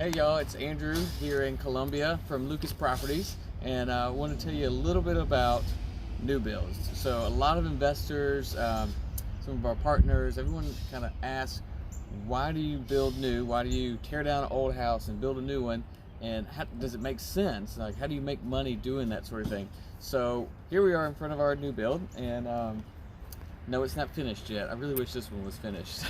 Hey y'all, it's Andrew here in Columbia from Lucas Properties, and I want to tell you a little bit about new builds. So a lot of investors, some of our partners, everyone kind of asks, why do you build new? Why do you tear down an old house and build a new one? And how, does it make sense? Like, how do you make money doing that sort of thing? So here we are in front of our new build, and no, it's not finished yet. I really wish this one was finished.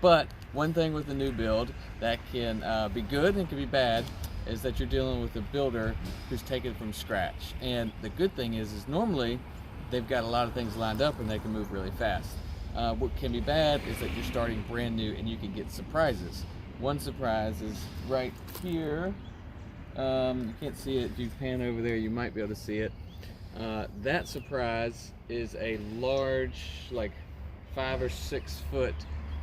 But one thing with the new build that can be good and can be bad is that you're dealing with a builder who's taken it from scratch. And the good thing is normally they've got a lot of things lined up and they can move really fast. What can be bad is that you're starting brand new and you can get surprises. One surprise is right here. You can't see it. If you pan over there, you might be able to see it. That surprise is a large, like 5 or 6 foot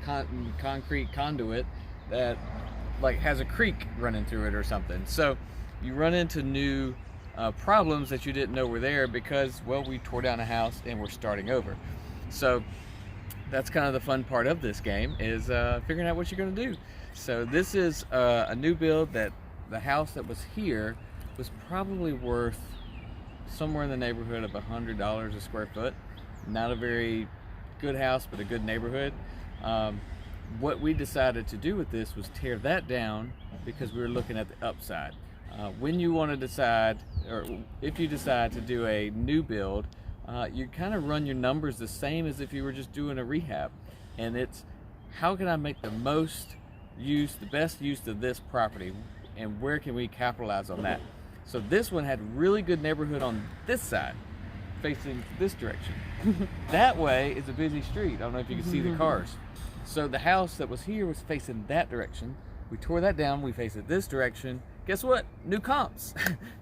concrete conduit that like has a creek running through it or something. So you run into new problems that you didn't know were there because, well, we tore down a house and we're starting over. So that's kind of the fun part of this game, is figuring out what you're going to do. So this is a new build that the house that was here was probably worth somewhere in the neighborhood of $100 a square foot. Not a very good house, but a good neighborhood. What we decided to do with this was tear that down because we were looking at the upside. When you want to decide, or if you decide to do a new build, you kind of run your numbers the same as if you were just doing a rehab. And it's, how can I make the most use, the best use of this property, and where can we capitalize on that? So this one had really good neighborhood on this side, facing this direction. That way is a busy street. I don't know if you can see the cars. So the house that was here was facing that direction. We tore that down, we faced it this direction. Guess what? New comps.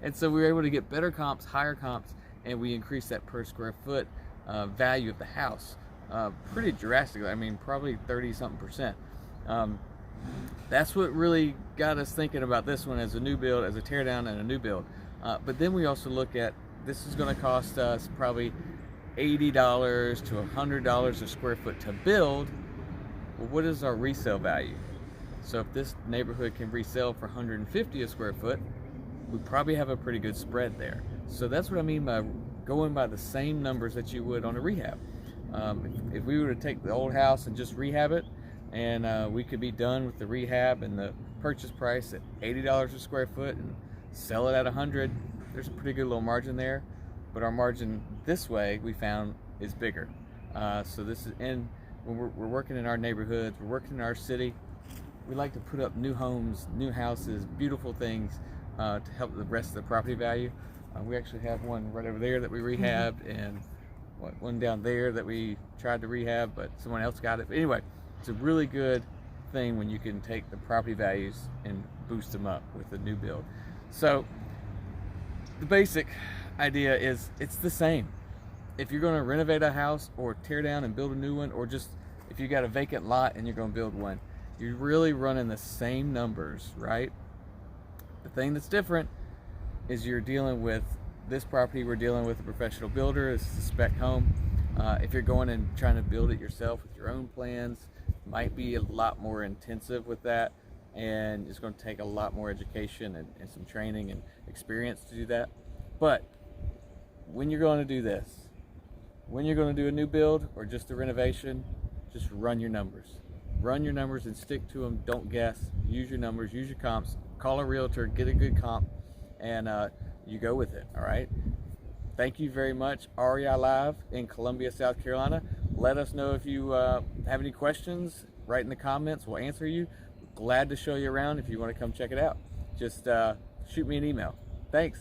And so we were able to get better comps, higher comps, and we increased that per square foot value of the house pretty drastically. I mean, probably 30-something%. That's what really got us thinking about this one as a new build, as a tear down and a new build. But then we also look at, this is going to cost us probably $80 to $100 a square foot to build. Well, what is our resale value? So if this neighborhood can resell for $150 a square foot, we probably have a pretty good spread there. So that's what I mean by going by the same numbers that you would on a rehab. If we were to take the old house and just rehab it, and we could be done with the rehab and the purchase price at $80 a square foot and sell it at $100, there's a pretty good little margin there. But our margin this way, we found, is bigger. So this is, and when we're working in our neighborhoods, we're working in our city, we like to put up new homes, new houses, beautiful things to help the rest of the property value. We actually have one right over there that we rehabbed, and one down there that we tried to rehab, but someone else got it. But anyway, it's a really good thing when you can take the property values and boost them up with a new build. So the basic idea is it's the same. If you're going to renovate a house or tear down and build a new one, or just if you got a vacant lot and you're going to build one, you're really running the same numbers, right? The thing that's different is you're dealing with this property, we're dealing with a professional builder. It's a spec home. If you're going and trying to build it yourself with your own plans, might be a lot more intensive with that, and it's going to take a lot more education and some training and experience to do that. But when you're going to do this, when you're going to do a new build or just a renovation, just run your numbers. Run your numbers and stick to them. Don't guess. Use your numbers, use your comps, call a realtor, get a good comp, and you go with it, all right? Thank you very much, REI Live in Columbia, South Carolina. Let us know if you have any questions. Write in the comments. We'll answer you. Glad to show you around if you want to come check it out. Just shoot me an email. Thanks.